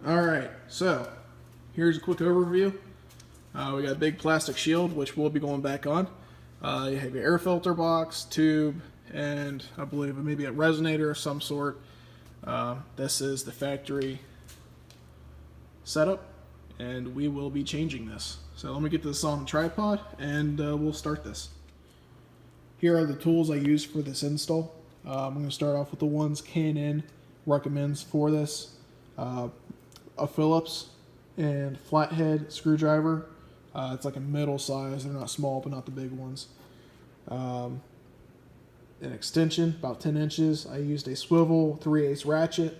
Alright, so here's a quick overview. We got a big plastic shield, which we'll be going back on. You have your air filter box, tube, and I believe maybe a resonator of some sort. This is the factory setup, and we will be changing this. So let me get this on the tripod, and we'll start this. Here are the tools I use for this install. I'm going to start off with the ones K&N recommends for this. A Phillips and flathead screwdriver. It's like a middle size. They're not small, but not the big ones. An extension, about 10 inches. I used a swivel 3/8 ratchet.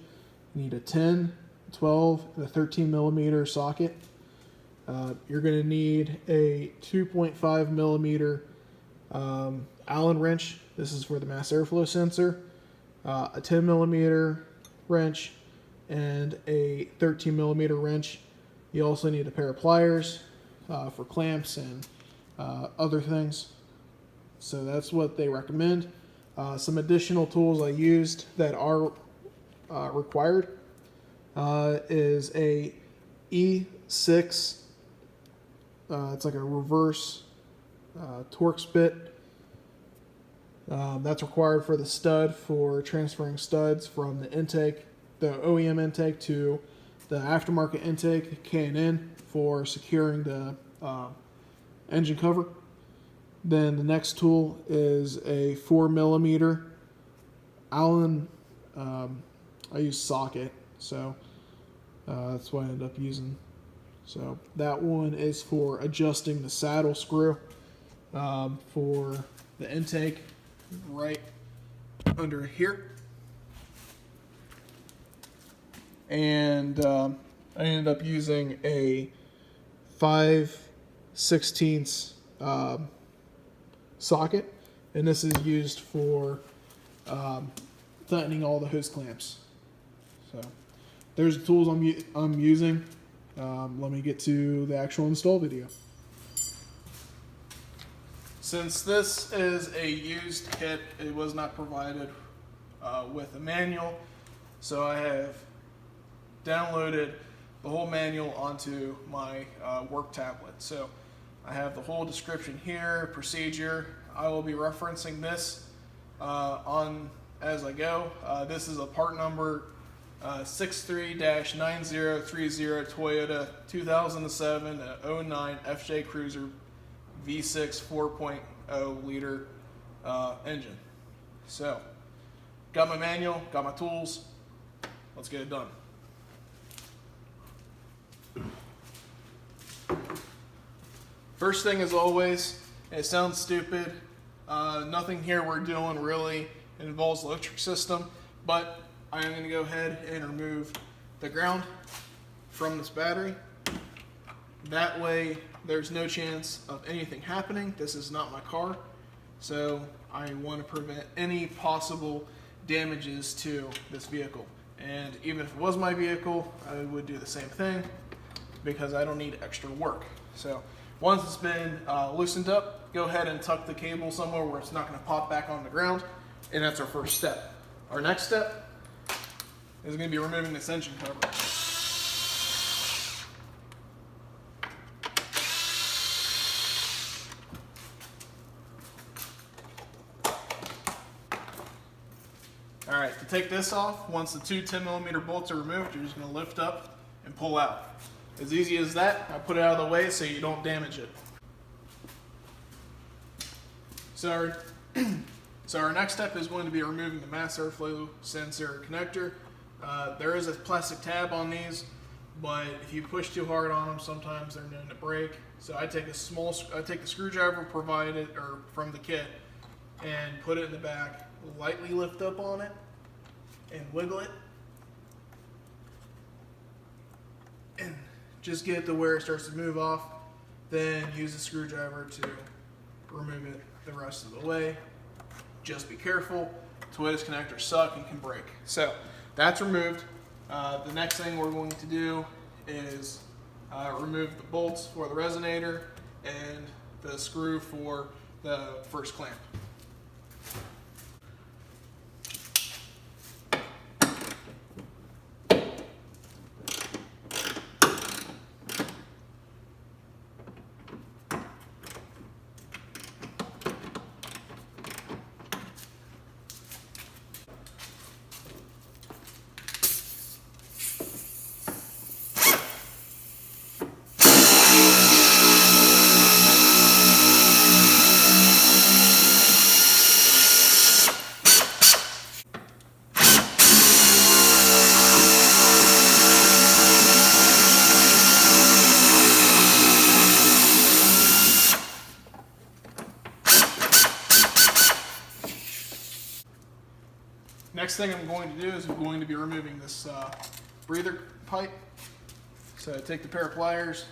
You need a 10, 12, and a 13 millimeter socket. You're going to need a 2.5 millimeter Allen wrench. This is for the mass airflow sensor. A 10 millimeter wrench and a 13 millimeter wrench. You also need a pair of pliers for clamps and other things. So that's what they recommend. Some additional tools I used that are required is a E6. It's like a reverse Torx bit. That's required for the stud for transferring studs from the intake, the OEM intake, to the aftermarket intake, K&N, for securing the engine cover. Then the next tool is a 4 millimeter Allen. I use socket, so that's what I ended up using. So that one is for adjusting the saddle screw for the intake right under here. And I ended up using a 5/16 socket, and this is used for tightening all the hose clamps. So there's the tools I'm using. Let me get to the actual install video. Since this is a used kit, it was not provided with a manual, so I have downloaded the whole manual onto my work tablet. So I have the whole description here, procedure. I will be referencing this on as I go. This is a part number 63-9030 Toyota 2007 09 FJ Cruiser V6 4.0 liter engine. So, got my manual, got my tools. Let's get it done. First thing, as always, it sounds stupid. Nothing here we're doing really involves the electric system, but I am going to go ahead and remove the ground from this battery. That way there's no chance of anything happening. This is not my car, so I want to prevent any possible damages to this vehicle. And even if it was my vehicle, I would do the same thing because I don't need extra work. So once it's been loosened up, go ahead and tuck the cable somewhere where it's not going to pop back on the ground, and that's our first step. Our next step is going to be removing this engine cover. Alright, to take this off, once the two 10 millimeter bolts are removed, you're just going to lift up and pull out. As easy as that. I put it out of the way so you don't damage it. So our next step is going to be removing the mass airflow sensor connector. There is a plastic tab on these, but if you push too hard on them, sometimes they're known to break. So I take the screwdriver provided or from the kit and put it in the back, lightly lift up on it and wiggle it, and just get it to where it starts to move off. Then use the screwdriver to remove it the rest of the way. Just be careful. Toyota's connectors suck and can break. So that's removed. The next thing we're going to do is remove the bolts for the resonator and the screw for the first clamp. next thing I'm going to do is I'm going to be removing this breather pipe. So take the pair of pliers,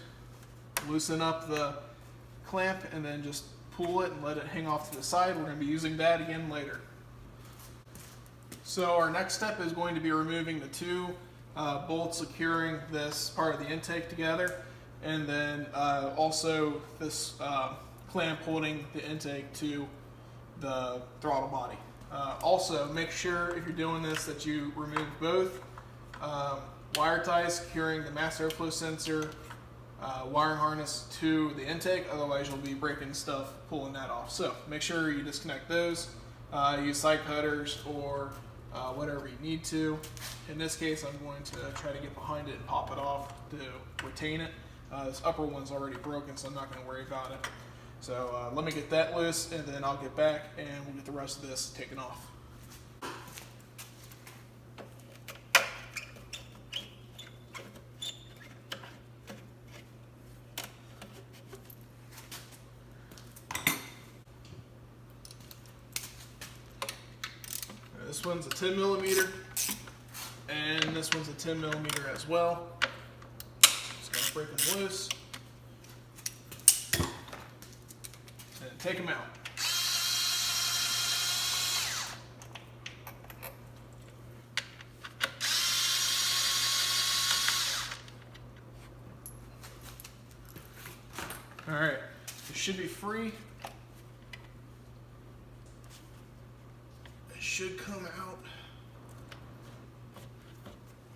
loosen up the clamp, and then just pull it and let it hang off to the side. We're going to be using that again later. So our next step is going to be removing the two bolts securing this part of the intake together, and then also this clamp holding the intake to the throttle body. Also, make sure if you're doing this that you remove both wire ties securing the mass airflow sensor wiring harness to the intake, otherwise you'll be breaking stuff pulling that off. So make sure you disconnect those, use side cutters or whatever you need to. In this case, I'm going to try to get behind it and pop it off to retain it. This upper one's already broken, so I'm not going to worry about it. So let me get that loose, and then I'll get back and we'll get the rest of this taken off. This one's a 10 millimeter, and this one's a 10 millimeter as well. Just gotta break them loose and take them out. All right, it should be free. Should come out.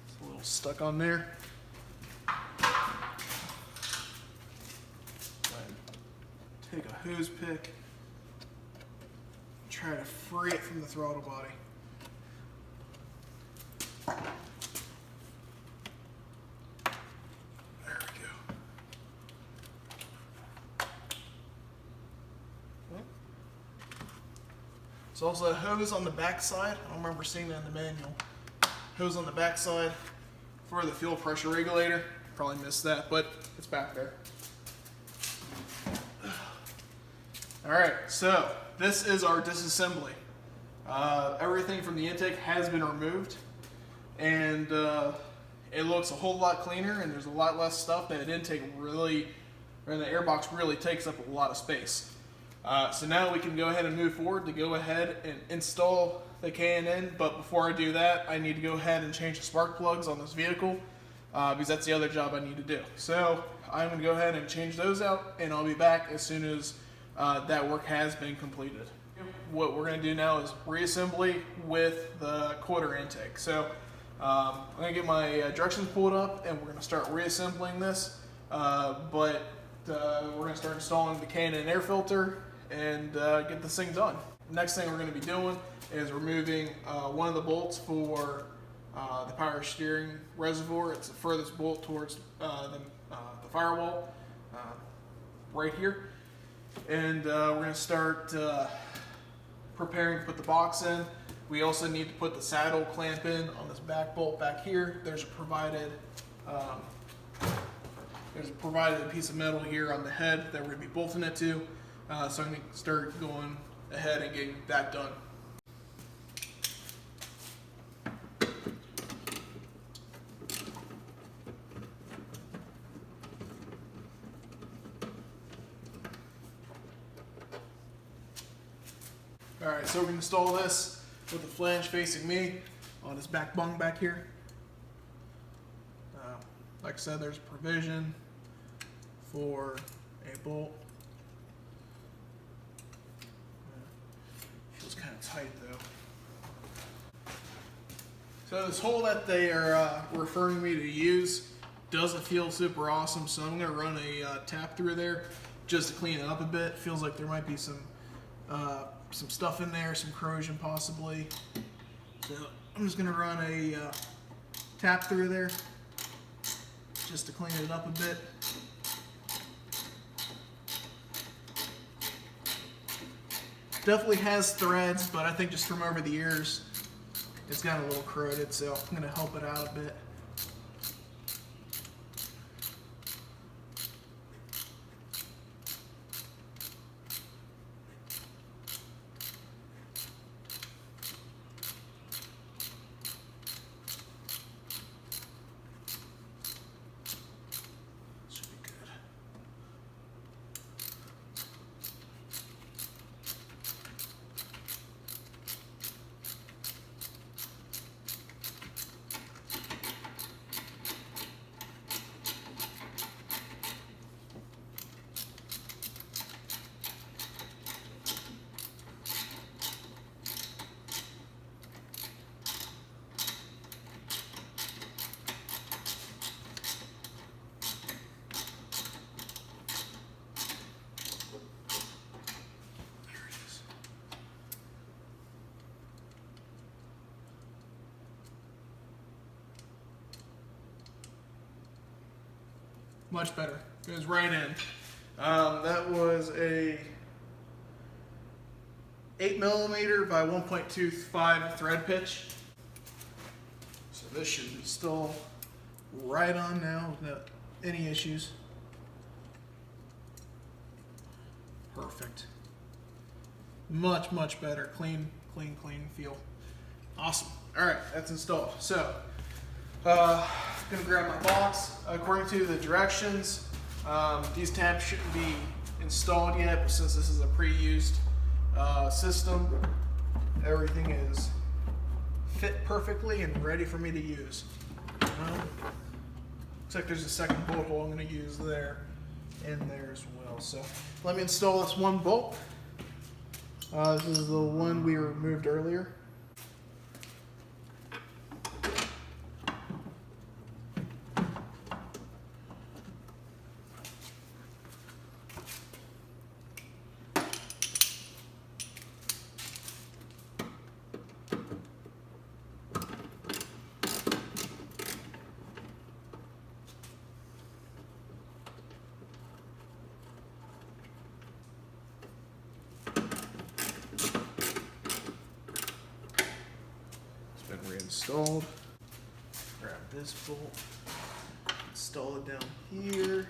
It's a little stuck on there. Take a hose pick, try to free it from the throttle body. There we go. There's also a hose on the back side. I don't remember seeing that in the manual. Hose on the back side for the fuel pressure regulator. Probably missed that, but it's back there. All right, so this is our disassembly. Everything from the intake has been removed, and it looks a whole lot cleaner, and there's a lot less stuff. That intake really, or the airbox really takes up a lot of space. So now we can go ahead and move forward to go ahead and install the K&N, but before I do that, I need to go ahead and change the spark plugs on this vehicle because that's the other job I need to do. So I'm going to go ahead and change those out, and I'll be back as soon as that work has been completed. What we're going to do now is reassembly with the quarter intake. So I'm going to get my directions pulled up, and we're going to start reassembling this, but we're going to start installing the K&N air filter and get this thing done. Next thing we're going to be doing is removing one of the bolts for the power steering reservoir. It's the furthest bolt towards the firewall right here. And we're going to start preparing to put the box in. We also need to put the saddle clamp in on this back bolt back here. There's a provided piece of metal here on the head that we're going to be bolting it to. So I'm going to start going ahead and getting that done. Alright, so we're going to install this with the flange facing me on this back bung back here. Like I said, there's provision for a bolt. Feels kind of tight though. So this hole that they are referring me to use doesn't feel super awesome, so I'm going to run a tap through there just to clean it up a bit. Feels like there might be some stuff in there, some corrosion possibly. So I'm just going to run a tap through there just to clean it up a bit. Definitely has threads, but I think just from over the years it's gotten a little corroded, so I'm going to help it out a bit. Much better. Goes right in. That was a 8mm by 1.25 thread pitch. So this should install right on now without any issues. Perfect. Much, much better. Clean feel. Awesome. All right, that's installed. So, gonna grab my box. According to the directions, these tabs shouldn't be installed yet, but since this is a pre-used system, everything is fit perfectly and ready for me to use. Looks like there's a second bolt hole I'm going to use there and there as well. So let me install this one bolt. This is the one we removed earlier. Reinstalled. Grab this bolt, install it down here.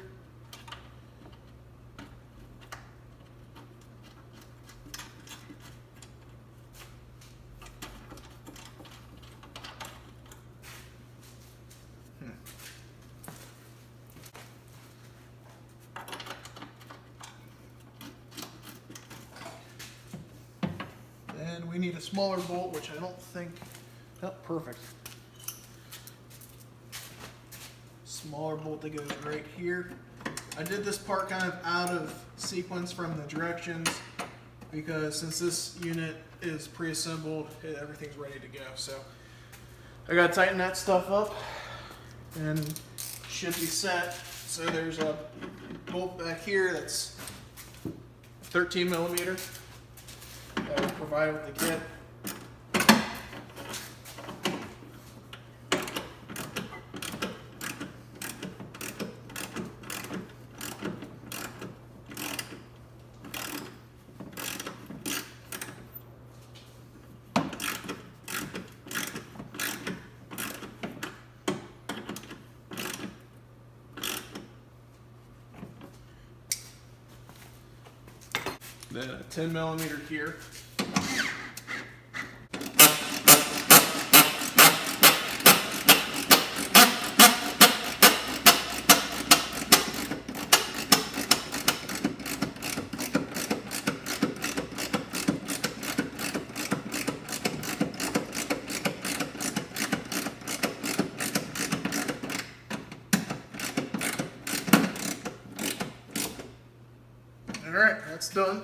Then we need a smaller bolt, which I don't think. Oh, perfect. Smaller bolt that goes right here. I did this part kind of out of sequence from the directions because since this unit is pre-assembled, everything's ready to go. So I gotta tighten that stuff up and should be set. So there's a bolt back here that's 13mm that was provided with the kit. Then a 10mm here. All right, that's done.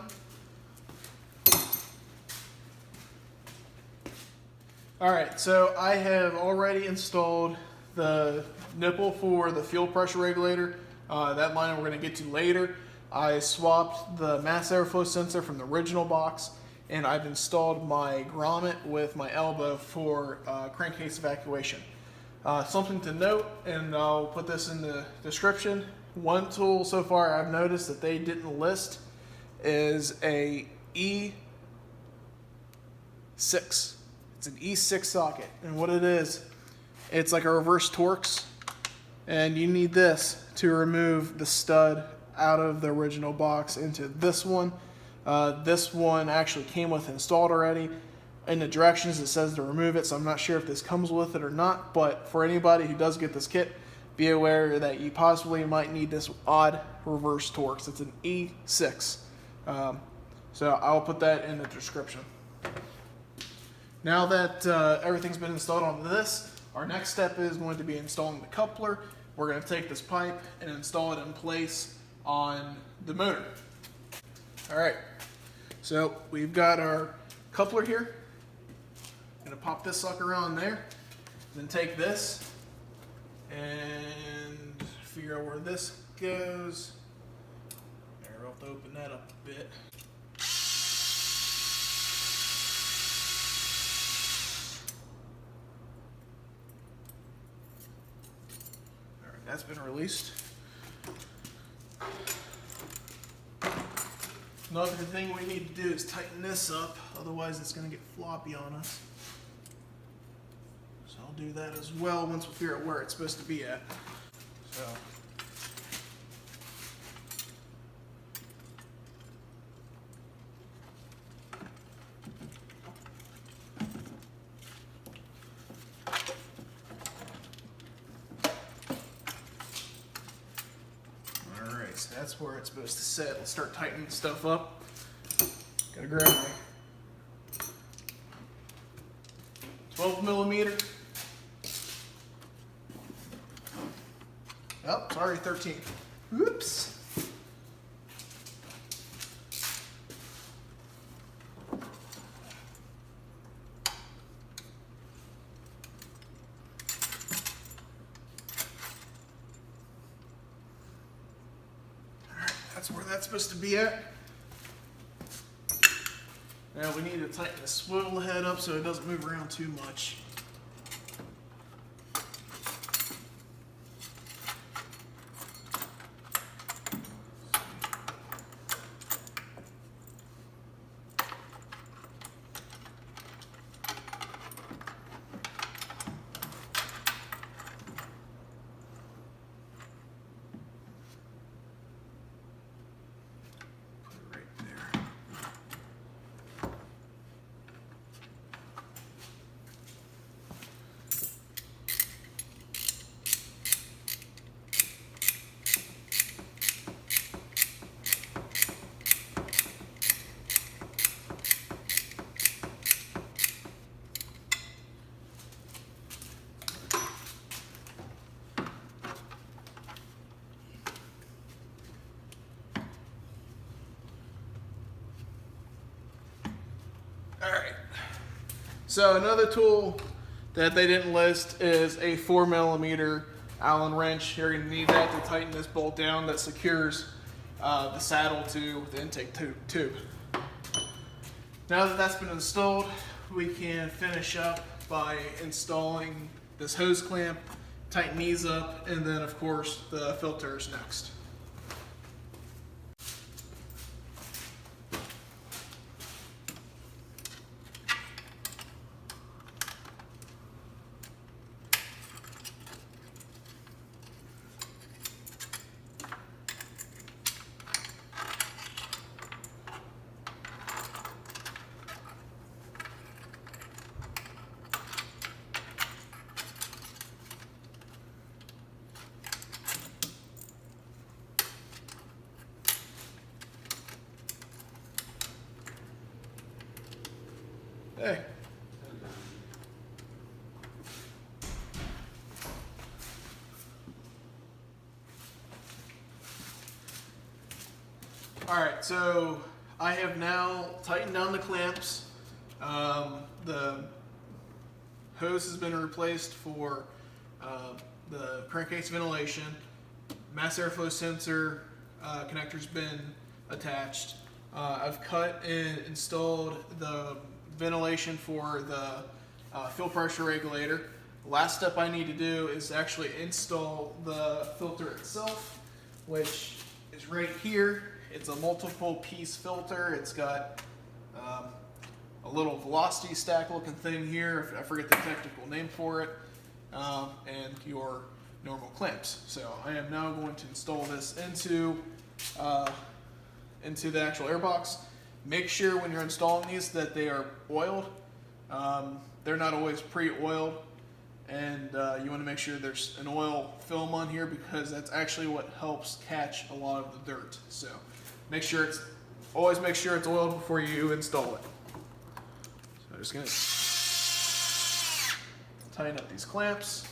Alright, so I have already installed the nipple for the fuel pressure regulator. That line we're going to get to later. I swapped the mass airflow sensor from the original box, and I've installed my grommet with my elbow for crankcase evacuation. Something to note, and I'll put this in the description. One tool so far I've noticed that they didn't list is a E6. It's an E6 socket, and what it is, it's like a reverse Torx, and you need this to remove the stud out of the original box into this one. This one actually came with installed already. In the directions it says to remove it, so I'm not sure if this comes with it or not, but for anybody who does get this kit, be aware that you possibly might need this odd reverse Torx. It's an E6. So I'll put that in the description. Now that everything's been installed on this, our next step is going to be installing the coupler. We're going to take this pipe and install it in place on the motor. Alright, so we've got our coupler here. I'm going to pop this sucker on there, then take this and figure out where this goes. There, I'll have to open that up a bit. Alright, that's been released. Another thing we need to do is tighten this up, otherwise it's going to get floppy on us. So I'll do that as well once we figure out where it's supposed to be at. So. Alright, so that's where it's supposed to sit. Let's start tightening stuff up. Gotta grab my 12mm. Oh, sorry, 13. Oops. Alright, that's where that's supposed to be at. Now we need to tighten the swivel head up so it doesn't move around too much. Alright, so another tool that they didn't list is a 4mm Allen wrench. You're going to need that to tighten this bolt down that secures the saddle to the intake tube. Now that that's been installed, we can finish up by installing this hose clamp, tighten these up, and then of course the filters next. Hey. Alright, so I have now tightened down the clamps. The hose has been replaced for the crankcase ventilation. Mass airflow sensor connector's been attached. I've cut and installed the ventilation for the fuel pressure regulator. Last step I need to do is actually install the filter itself, which is right here. It's a multiple piece filter. It's got a little velocity stack looking thing here, I forget the technical name for it, and your normal clamps. So I am now going to install this into the actual airbox. Make sure when you're installing these that they are oiled. They're not always pre-oiled, and you want to make sure there's an oil film on here because that's actually what helps catch a lot of the dirt. So always make sure it's oiled before you install it. So I'm just going to tighten up these clamps.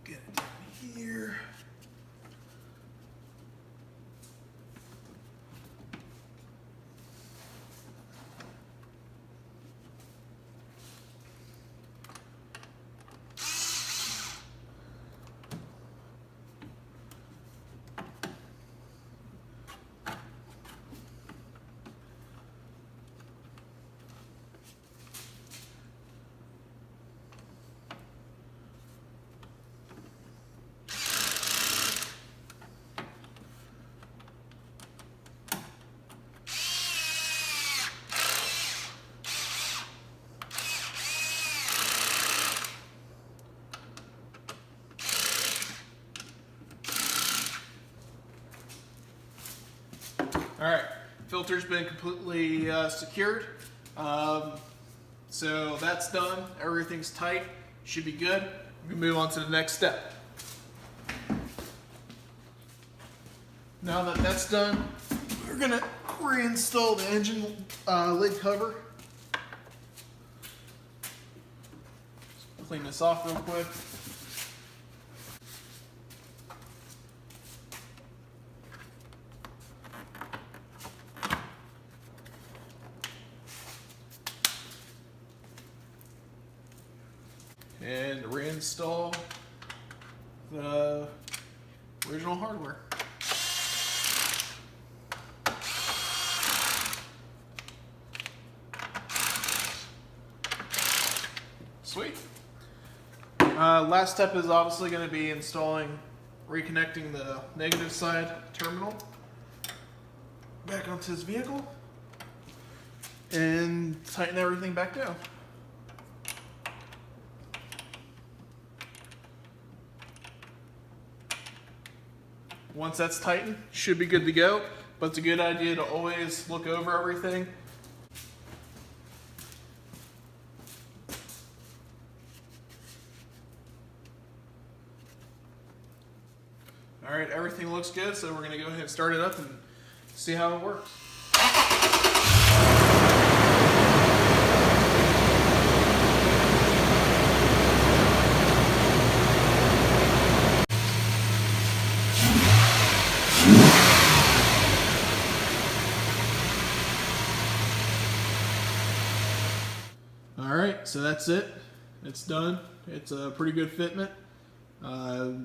Get it down here. Alright, filter's been completely secured. So that's done. Everything's tight. Should be good. We can move on to the next step. Now that that's done, we're going to reinstall the engine lid cover. Clean this off real quick. And reinstall the original hardware. Sweet. Last step is obviously going to be reconnecting the negative side terminal back onto this vehicle and tighten everything back down. Once that's tightened, should be good to go, but it's a good idea to always look over everything. All right, everything looks good, so we're going to go ahead and start it up and see how it works. Alright, so that's it. It's done. It's a pretty good fitment.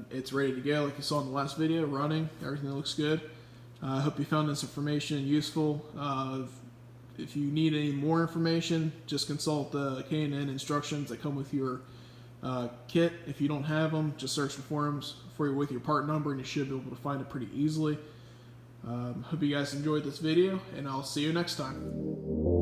It's ready to go like you saw in the last video, running. Everything looks good. I hope you found this information useful. If you need any more information, just consult the K&N instructions that come with your kit. If you don't have them, just search the forums with your part number and you should be able to find it pretty easily. Hope you guys enjoyed this video, and I'll see you next time.